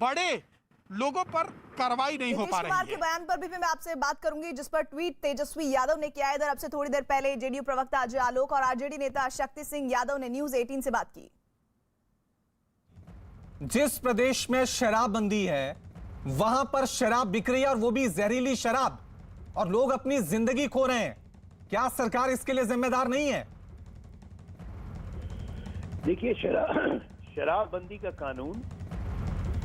बड़े लोगों पर कार्रवाई नहीं हो पा रही है। के बयान पर भी मैं आपसे बात करूंगी, जिस पर ट्वीट तेजस्वी यादव ने किया है। इधर अब से थोड़ी देर पहले जेडीयू प्रवक्ता अजय आलोक और आरजेडी नेता शक्ति सिंह यादव ने न्यूज 18 से बात की। जिस प्रदेश में शराबबंदी है वहां पर शराब बिक रही है, और वो भी जहरीली शराब, और लोग अपनी जिंदगी खो रहे हैं। क्या सरकार इसके लिए जिम्मेदार नहीं है? देखिए, शराबबंदी का कानून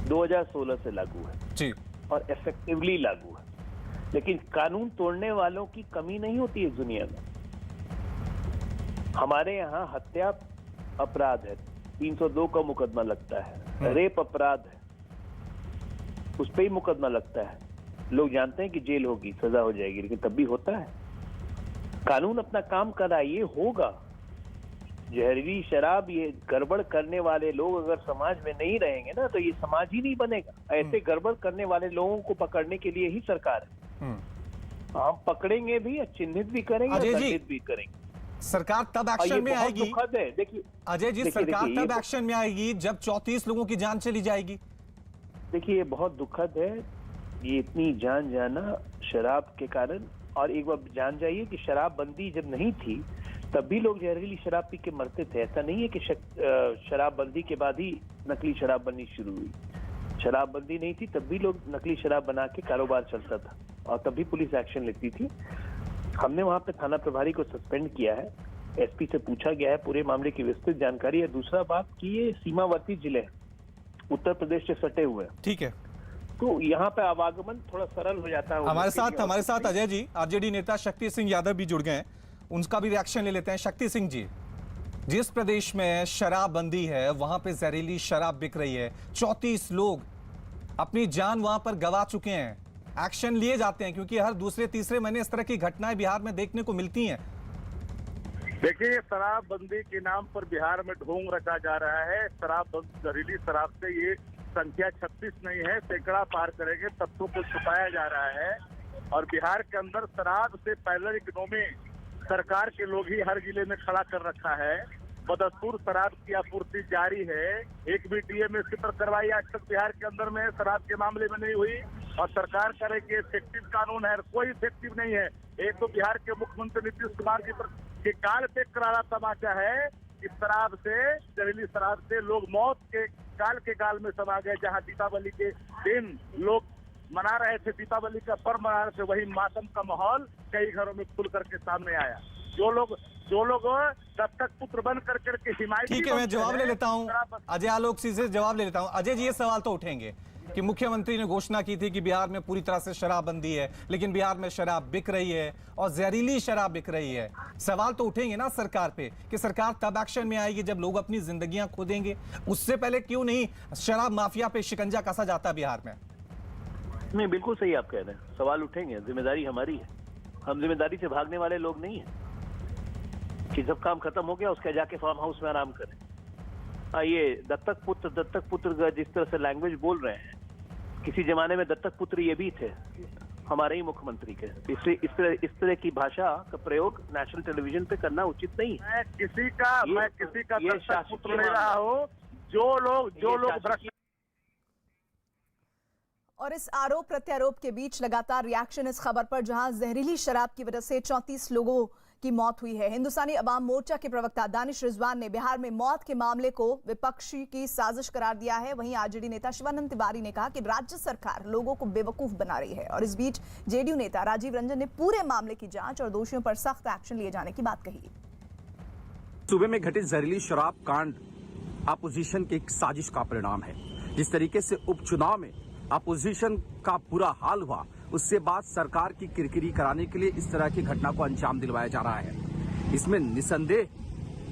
2016 से लागू है जी, और इफेक्टिवली लागू है, लेकिन कानून तोड़ने वालों की कमी नहीं होती इस दुनिया में। हमारे यहाँ हत्या अपराध है, 302 का मुकदमा लगता है, रेप अपराध है, उस पर ही मुकदमा लगता है। लोग जानते हैं कि जेल होगी, सजा हो जाएगी, लेकिन तब भी होता है। कानून अपना काम कर रहा है, ये होगा। जहरीली शराब, ये गड़बड़ करने वाले लोग अगर समाज में नहीं रहेंगे ना, तो ये समाज ही नहीं बनेगा। ऐसे गड़बड़ करने वाले लोगों को पकड़ने के लिए ही सरकार है। हम पकड़ेंगे भी, चिन्हित भी करेंगे और दंडित भी करेंगे। सरकार तब एक्शन में आएगी, दुखद है। देखिए अजय जी, सरकार तब एक्शन में आएगी जब 34 लोगों की जान चली जाएगी। देखिए, ये बहुत दुखद है, ये इतनी जान जाना शराब के कारण। और एक बार जान जाइए कि शराबबंदी जब नहीं थी तब भी लोग जहरीली शराब पी के मरते थे। ऐसा नहीं है कि शराबबंदी के बाद ही नकली शराब बननी शुरू हुई। शराबबंदी नहीं थी तब भी लोग नकली शराब बना के कारोबार चलता था, और तब भी पुलिस एक्शन लेती थी। हमने वहां पे थाना प्रभारी को सस्पेंड किया है, एसपी से पूछा गया है पूरे मामले की विस्तृत जानकारी है। दूसरा बात कि ये सीमावर्ती जिले उत्तर प्रदेश से सटे हुए हैं, ठीक है, तो यहाँ पे आवागमन थोड़ा सरल हो जाता है। हमारे साथ अजय जी, आरजेडी नेता शक्ति सिंह यादव भी जुड़ गए हैं, उनका भी रिएक्शन ले लेते हैं। शक्ति सिंह जी, जिस प्रदेश में शराबबंदी है वहां पे जहरीली शराब बिक रही है, 34 लोग अपनी जान वहां पर गंवा चुके हैं, एक्शन लिए जाते हैं क्योंकि हर दूसरे तीसरे महीने इस तरह की घटनाएं बिहार में देखने को मिलती हैं। देखिए, शराबबंदी के नाम पर बिहार में ढोंग रचा जा रहा है। जहरीली शराब से ये संख्या 36 नहीं है, सैकड़ा पार करेंगे, तत्वों को छुपाया जा रहा है। और बिहार के अंदर शराब से पैरेलल इकोनॉमी सरकार के लोग ही हर जिले में खड़ा कर रखा है। बदस्तूर शराब की आपूर्ति जारी है। एक भी डीएमएसपी पर कार्रवाई आज तक बिहार के अंदर में शराब के मामले में नहीं हुई, और सरकार कह रही कि इफेक्टिव कानून है, कोई इफेक्टिव नहीं है। एक तो बिहार के मुख्यमंत्री नीतीश कुमार जी पर के काल पे करारा तमाचा है कि शराब से, जहरीली शराब से लोग मौत के गाल में समा गए। जहां दीपावली के दिन लोग मना रहे थे, दीपावली का पर्व मना रहे थे, वही मातम का माहौल कई घरों में खुल करके सामने आया। जो लोग दत्तक पुत्र बन करके हिमायती, ठीक है, मैं जवाब ले लेता हूं, अजय आलोक से जवाब ले लेता हूं। अजय जी, ये सवाल तो उठेंगे कि मुख्यमंत्री ने घोषणा की थी कि बिहार में पूरी तरह से शराबबंदी है, लेकिन बिहार में शराब बिक रही है और जहरीली शराब बिक रही है। सवाल तो उठेंगे ना सरकार पे कि सरकार तब एक्शन में आएगी जब लोग अपनी जिंदगियां खो देंगे। उससे पहले क्यों नहीं शराब माफिया पे शिकंजा कसा जाता बिहार में? नहीं, बिल्कुल सही आप कह रहे हैं, सवाल उठेंगे, जिम्मेदारी हमारी है। हम जिम्मेदारी से भागने वाले लोग नहीं है कि जब काम खत्म हो गया उसके जाके फार्म हाउस में आराम करें। ये दत्तक पुत्र जिस तरह से लैंग्वेज बोल रहे हैं, किसी जमाने में दत्तक पुत्र ये भी थे हमारे ही मुख्यमंत्री के। इसलिए इस तरह की भाषा का प्रयोग नेशनल टेलीविजन पे करना उचित नहीं है। मैं किसी का दत्तक पुत्र नहीं रहा हूँ। जो लोग और इस आरोप प्रत्यारोप के बीच लगातार रिएक्शन इस खबर पर, जहां जहरीली शराब की वजह से 34 लोगों की मौत हुई है। हिंदुस्तानी अवाम मोर्चा के प्रवक्ता दानिश रिजवान ने बिहार में मौत के मामले को विपक्षी की साजिश करार दिया है। वहीं आरजेडी नेता शिवानंद तिवारी ने कहा कि राज्य सरकार लोगों को बेवकूफ बना रही है। और इस बीच जेडीयू नेता राजीव रंजन ने पूरे मामले की जांच और दोषियों पर सख्त एक्शन लिए जाने की बात कही। सूबे में घटित जहरीली शराब कांड अपोजिशन की एक साजिश का परिणाम है। जिस तरीके से उपचुनाव में अपोजिशन का बुरा हाल हुआ, उससे बाद सरकार की किरकिरी कराने के लिए इस तरह की घटना को अंजाम दिलवाया जा रहा है। इसमें निसंदेह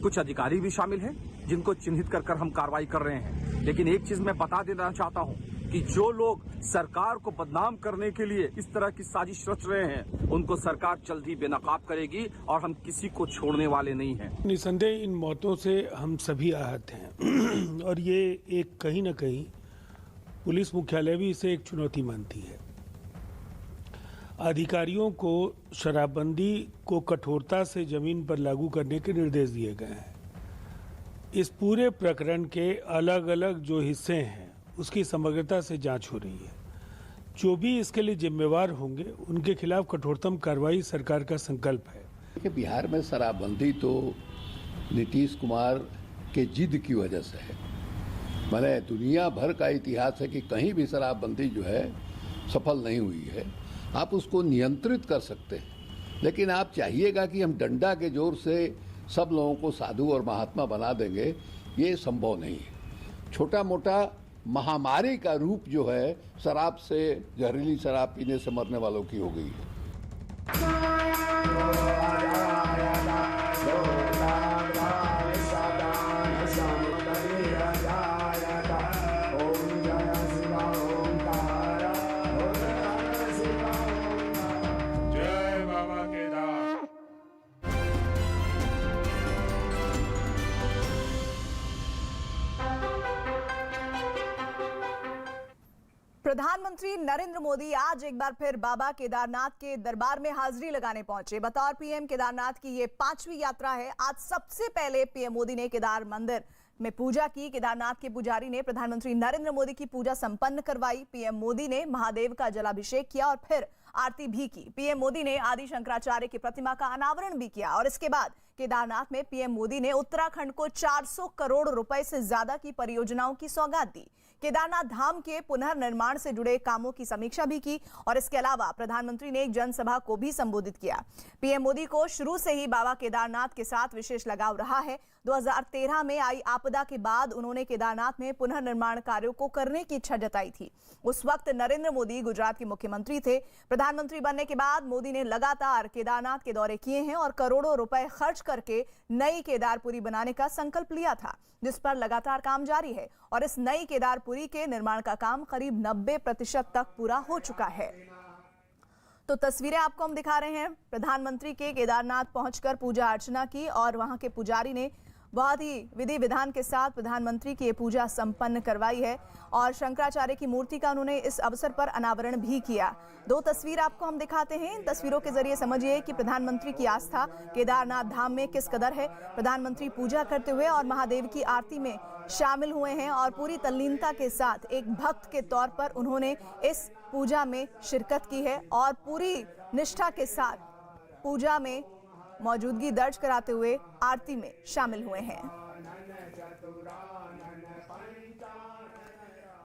कुछ अधिकारी भी शामिल हैं, जिनको चिन्हित कर हम कार्रवाई कर रहे हैं। लेकिन एक चीज मैं बता देना चाहता हूं कि जो लोग सरकार को बदनाम करने के लिए इस तरह की साजिश रच रहे हैं, उनको सरकार जल्द ही बेनकाब करेगी और हम किसी को छोड़ने वाले नहीं हैं। निसंदेह इन मौतों से हम सभी आहत हैं और ये एक कहीं न कहीं पुलिस मुख्यालय भी इसे एक चुनौती मानती है। अधिकारियों को शराबबंदी को कठोरता से जमीन पर लागू करने के निर्देश दिए गए हैं। इस पूरे प्रकरण के अलग अलग जो हिस्से हैं उसकी समग्रता से जांच हो रही है। जो भी इसके लिए जिम्मेवार होंगे उनके खिलाफ कठोरतम कार्रवाई सरकार का संकल्प है। कि बिहार में शराबबंदी तो नीतीश कुमार के जिद की वजह से है। मैंने दुनिया भर का इतिहास है कि कहीं भी शराबबंदी जो है सफल नहीं हुई है। आप उसको नियंत्रित कर सकते हैं, लेकिन आप चाहिएगा कि हम डंडा के जोर से सब लोगों को साधु और महात्मा बना देंगे, ये संभव नहीं है। छोटा मोटा महामारी का रूप जो है शराब से, जहरीली शराब पीने से मरने वालों की हो गई है। प्रधानमंत्री नरेंद्र मोदी आज एक बार फिर बाबा केदारनाथ के दरबार में हाजिरी लगाने पहुंचे। बतौर पीएम केदारनाथ की ये 5वीं यात्रा है। आज सबसे पहले पीएम मोदी ने केदार मंदिर में पूजा की। केदारनाथ के पुजारी ने प्रधानमंत्री नरेंद्र मोदी की पूजा संपन्न करवाई। पीएम मोदी ने महादेव का जलाभिषेक किया और फिर आरती भी की। पीएम मोदी ने आदि शंकराचार्य की प्रतिमा का अनावरण भी किया और इसके बाद केदारनाथ में पीएम मोदी ने उत्तराखंड को 400 करोड़ रुपए से ज्यादा की परियोजनाओं की सौगात दी। केदारनाथ धाम के पुनर्निर्माण से जुड़े कामों की समीक्षा भी की और इसके अलावा प्रधानमंत्री ने एक जनसभा को भी संबोधित किया। पीएम मोदी को शुरू से ही बाबा केदारनाथ के साथ विशेष लगाव रहा है। 2013 में आई आपदा के बाद उन्होंने केदारनाथ में पुनर्निर्माण कार्यों को करने की इच्छा जताई थी। उस वक्त नरेंद्र मोदी गुजरात के मुख्यमंत्री थे। प्रधानमंत्री बनने के बाद मोदी ने लगातार केदारनाथ के दौरे किए हैं और करोड़ों रुपए खर्च करके नई केदारपुरी बनाने का संकल्प लिया था, जिस पर लगातार काम जारी है और इस नई केदारपुरी के निर्माण का काम करीब 90% तक पूरा हो चुका है। तो तस्वीरें आपको हम दिखा रहे हैं। प्रधानमंत्री के केदारनाथ पहुंचकर पूजा अर्चना की और वहां के पुजारी ने बहुत ही विधि विधान के साथ प्रधानमंत्री की ये पूजा संपन्न करवाई है और शंकराचार्य की मूर्ति का उन्होंने इस अवसर पर अनावरण भी किया। 2 तस्वीर आपको हम दिखाते हैं। इन तस्वीरों के जरिए समझिए कि प्रधानमंत्री की आस्था केदारनाथ धाम में किस कदर है। प्रधानमंत्री पूजा करते हुए और महादेव की आरती में शामिल हुए हैं और पूरी तल्लीनता के साथ एक भक्त के तौर पर उन्होंने इस पूजा में शिरकत की है और पूरी निष्ठा के साथ पूजा में मौजूदगी दर्ज कराते हुए आरती में शामिल हुए हैं।